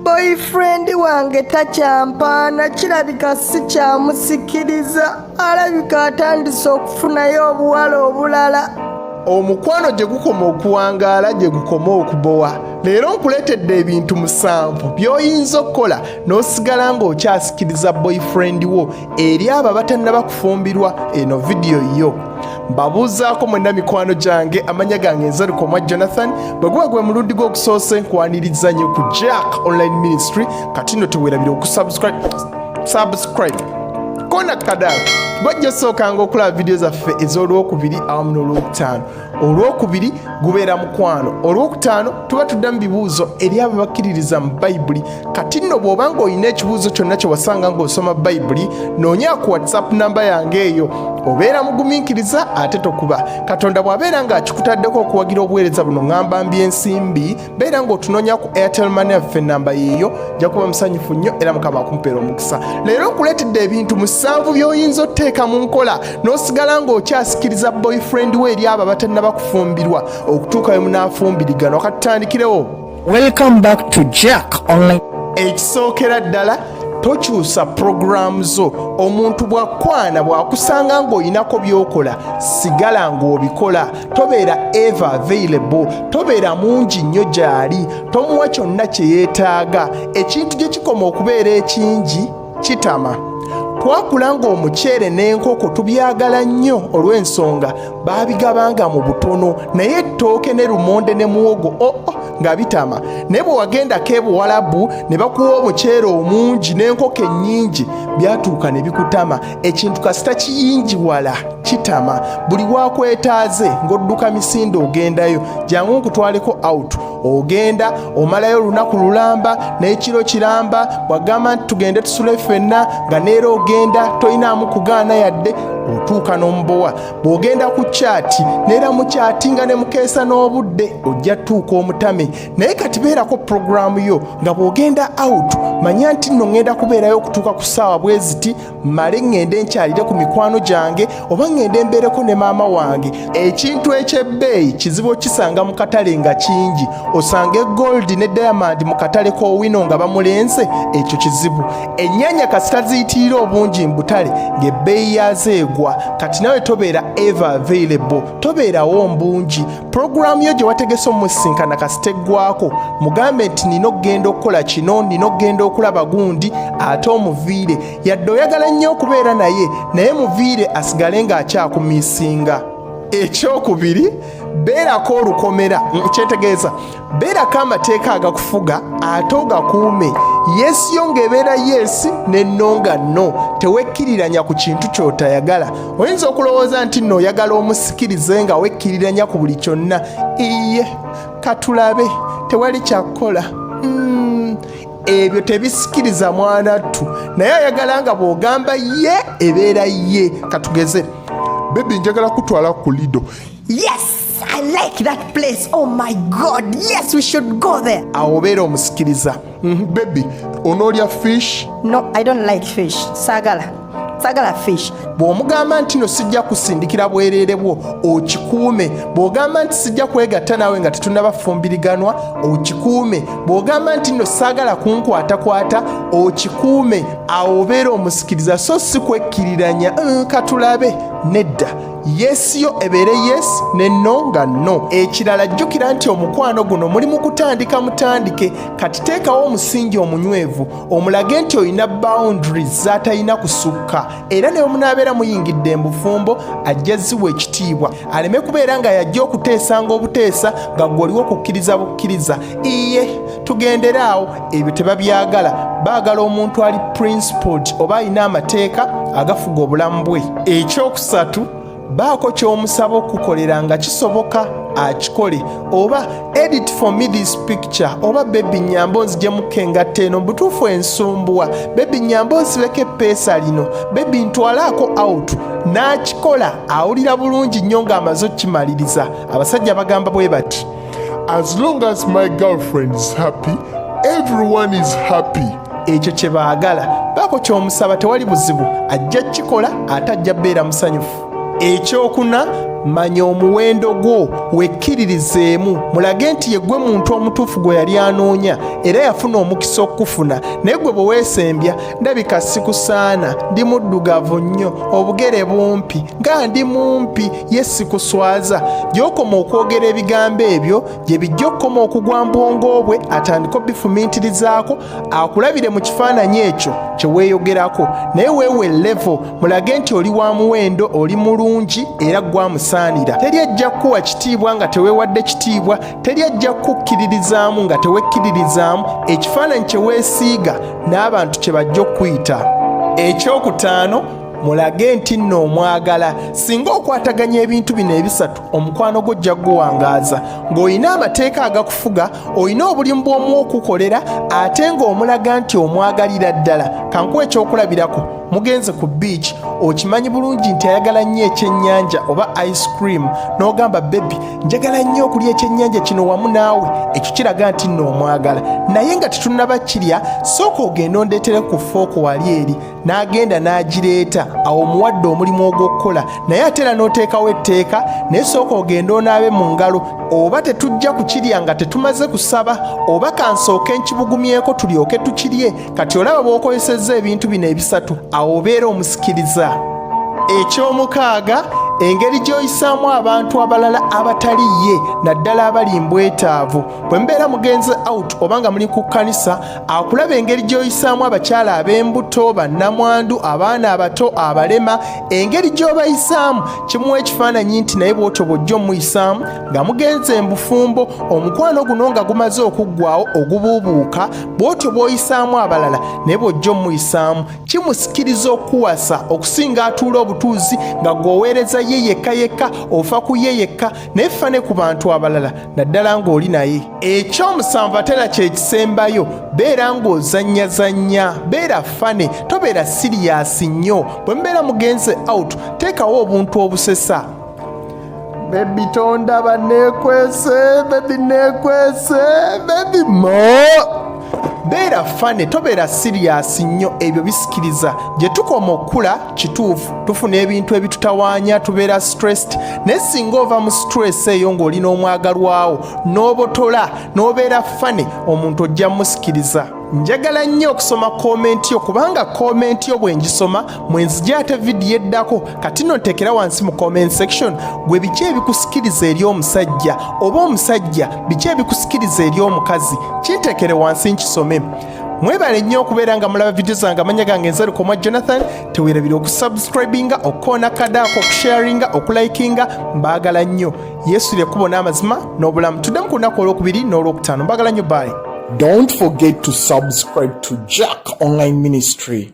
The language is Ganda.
boyfriend wange takyampaana kirabika si kyamusikiriza alabika atandise okufunayo obuwala obulala. Omukwano gye gukoma okuwangaala gye gukoma okubowa. Leero nkuleetedde ebintu 7 by'oyinza okukola n'osigala ng'okyasikiriza boyfriend wo eri abo abatannaba kufumbirwa. Eno vidiyo yo mbabuuzaako mwenna mikwano gyange, amanya gange nze Lukomwa Jonathan. Bwe guba gwe mulundi gw'okusoose nkwaniriza nnyo ku Jack Online Ministry. Kati nno teweerabire okusubscribe kona kadaaga bajja sookanga okulaba vidiyo zaffe ez'olwokubiri awamu n'olwokutaano. Olwokubiri gubeera mukwano, olwokutaano tuba tudda mu bibuuzo eri abo bakkiririza mu Bayibuli. Kati nno bw'oba ng'olina ekibuuzo kyonna kye wasanga ng'osoma Bayibuli, noonya ku WhatsApp namba yange eyo. Obeera mugumiikiriza ate tokuba. Katonda bw'abeera ng'akikutaddeko okuwagira obuweereza buno ngamba mbyensimbi, beera ng'otunoonya ku Airtel Money yaffe namba yeeyo, nja kuba musanyufu nnyo era Mukama akumpeera omukisa. Leero nkuleetedde ebintu 7 by'oyinza otteeka mu nkola n'osigala ng'okyasikiriza boyfriend we eri abo abatannaba kufumbirwa okutuuka we munaafumbirigana. Wakatutandikirewo. Welcome back to Jack Online. Ekisookera ddala tokyusa programu zo. Omuntu bw'akwana bw'akusanga ng'oyinako by'okola, sigala ng'obikola. Tobeera ever available, tobeera mungi nnyo gy'ali, tomuwa kyonna kye yeetaaga. Ekintu gye kikoma okubeera ekingi kitama. Twakula ng'omuceere n'enkoko tubyagala nnyo olw'ensonga baabigabanga mu butono, naye ettooke ne lumonde ne muwogo nga bitama. Naye bwe wagendako ebuwalabu ne bakuwa omuceere omungi n'enkoko ennyingi, byatuuka ne bikutama. Ekintu kasita kiyingiwala kitama. Buli wakwetaaze ng'odduka misinde ogendayo, jangu nkutwaleko out. Ogenda omalayo olunaku lulamba n'ekiro kiramba, bw'agamba nti tugende tusule ffenna nga neera ogenda toyinaamu kugaana yadde, otuuka n'omubowa. Bw'ogenda ku chaati neera mu chaati nga ne mukeesa n'obudde ojja tuuka omutame. Naye kati beerako programu yo nga bw'ogenda out manya nti nno ngenda kubeerayo okutuuka ku ssaawa bwe ziti, male ngende nkyalire ku mikwano gyange oba ngende mbeereko ne maama wange. Ekintu eky'ebbeeyi kizibu okisanga mu katale nga kingi. Osange gold ne diamond mu katale k'owino nga bamulenze, ekyo kizibu. Ennyaanya kasita ziyitira obungi mu butale ng'ebbeeyi yazo egwa. Kati nawe tobeera ever available, tobeerawo mbungi. Programu yo gye wategese omusinkana kasita eggwako, mugambe nti nina okugenda okukola kino, nina okugenda okulaba gundi, ate omuviire. Yadde oyagala nnyo okubeera naye muviire asigale ng'akyakumiisinga. Ekyokubiri, beerako olukomera. Kyetegeeza, beerako amateeka agakufuga ate ogakuume. Yes yo ng'ebeera yes ne no nga no. Tewekkiriranya ku kintu ky'otayagala. Oyinza okulowooza nti nno oyagala omusikirize nga wekkiriranya ku buli kyonna. Iye katulabe, tewali kyakukola. Ebyo tebisikiriza mwanattu, naye ayagala nga bw'ogamba ye ebeera ye. Katugeze, baby njagala kutwala ku Lido. Yes, I like that place. Oh my God, yes, we should go there. Awo obeera omusikiriza. Baby, onoolya fish? No, I don't like fish. Sagala fish. Bw'omugamba nti no sijja kusindikira bwereere bwo, okikuume. Bw'ogamba nti sijja kwegatta nawe nga tetunnabafumbiriganwa, okikuume. Bw'ogamba nti no saagala kunkwatakwata, okikuume. Awo obeera omusikiriza so si kwekkiriranya. Katulabe, nedda. Yes yo ebeere yes ne no nga no. Ekirala jjukira nti omukwano guno mulimu kutandika mutandike. Kati teekawo omusingi omunywevu, omulage nti olina boundaries z'atalina kusukka, era ne omunaabeera muyingidde embufumbo ajja ziwa ekitiibwa, aleme kubeera nga yajja okuteesanga obuteesa nga gw'oliwo okukkiriza bukkiriza. Iye tugenderaawo, ebyo tebabyagala. Baagala omuntu ali principled oba alina amateeka agafuga obulamu bwe. Ekyokusatu, baako ky'omusaba okukolera nga kisoboka akikole. Oba edit for me this picture, oba baby nyambo nzigyemuko engatta eno, butuufu ensumbuwa. Baby nyambo nsibeko eppeesa lino, baby ntwalaako out. N'akikola awulira bulungi nnyo ng'amaze okkimaliriza. Abasajja bagamba bwe bati, as long as my girlfriend is happy, everyone is happy. Ekyo kye baagala. Baako ky'omusaba tewali buzibu, ajja kikola ate ajja bbeera musanyufu. Ekyokuna, manya omuwendo gwo wekkiririzeemu mulage nti ye gwe muntu omutuufu gwe yali anoonya era yafuna omukisa okufuna naye gwe bwe weesembya ndabika sikusaana ndi muddugavu nnyo obugere bumpi nga ndi mumpi ye sikuswaza gy'okoma okwogera ebigambo ebyo gye bijja okukoma okugwa mbwongo bwe atandika obifumiitirizaako akulabire mu kifaananyi ekyo kye weeyogerako naye weewe level mulage nti oli wa muwendo oli mulungi era gwamusaanira teri ajja kuwa kitiibwa nga teweewadde kitiibwa teri ajja kukkiririzaamu nga tewekkiririzaamu ekifaananyi kye weesiiga n'abantu kye bajja okuyita. Ekyokutaano mulage nti nno omwagala singa okwataganya ebintu bino ebisatu omukwano gojja guwangaaza ng'olina amateeka agakufuga olina obulimu bw'omu okukolera ate ng'omulaga nti omwagalira ddala kankuwa ekyokulabirako mugenze ku beach okimanyi bulungi nti ayagala nnyo ekyennyanja oba ice cream n'ogamba bebi njagala nnyo okulya ekyennyanja kino wamu naawe ekyo kiraga nti nno omwagala naye nga tetunnaba kirya sooka ogenda ondeetere ku fooko wali eri n'agenda n'agireeta awo omuwadde omulimu ogw'okukola naye ate era n'oteekawo etteeka naye sooka ogenda onaabe mu ngalo oba tetujja kukirya nga tetumaze kusaba oba kansooke nkibugumyeko tulyoke tukirye kati olaba bw'okozesezza ebintu bino ebisatu awo obeera omusikiriza. Ekyomukaaga engeri gy'oyisaamu abantu abalala abatali ye naddala abali mbwetaavu bwe mbeera mugenze out oba nga muli ku kkanisa akulaba engeri gy'oyisaamu abakyala ab'embuto bannamwandu abaana abato abalema engeri gy'obayisaamu kimuwa ekifaananyi nti naye bw'otyo bw'ojja omuyisaamu nga mugenze embufumbo omukwano guno nga gumaze okuggwaawo ogubuubuuka bw'otyo bw'oyisaamu abalala naye bw'ojja omuyisaamu kimusikiriza okuwasa okusinga atuula obutuuzi nga gw'oweereza ye yekka yekka ofa ku ye yekka naye fane ku bantu abalala naddala ng'oli naye. Ekyomusanvu ate era kye kisembayo beera ng'ozannyazannya beera fane tobeera siriyasi nnyo bwe mbeera mugenze out teekawo obuntu obusesa bebi tondaba neekwese bebi neekwese bebi mo beera fane tobeera siriyasi nnyo ebyo bisikiriza gye tukoma okukula kituufu tufuna ebintu ebitutawaanya tubeera stressed naye singa ova mu stress eyo ng'olina omwagalwawo n'obotola n'obeera fane omuntu ojja musikiriza. Njagala nnyo okusoma komenti yo kubanga komenti yo bwe ngisoma mwenzija ate vidiyo eddako kati nno nteekera wansi mu comment section gwe biki ebikusikiriza eri omusajja oba omusajja biki ebikusikiriza eri omukazi kinteekere wansi nkisome. Mwebale nnyo okubeera nga mulaba vidiyo zange amanya gange nzalukomwa Jonathan teweerabira okusubscribinga okukoona kadaako okusharinga okulikinga mbaagala nnyo Yesu lyekkubo n'amazima n'obulamu tuddemu ku lunaku olwokubiri n'olwokutaano mbaagala nnyo bye. Don't forget to subscribe to Jack Online Ministry.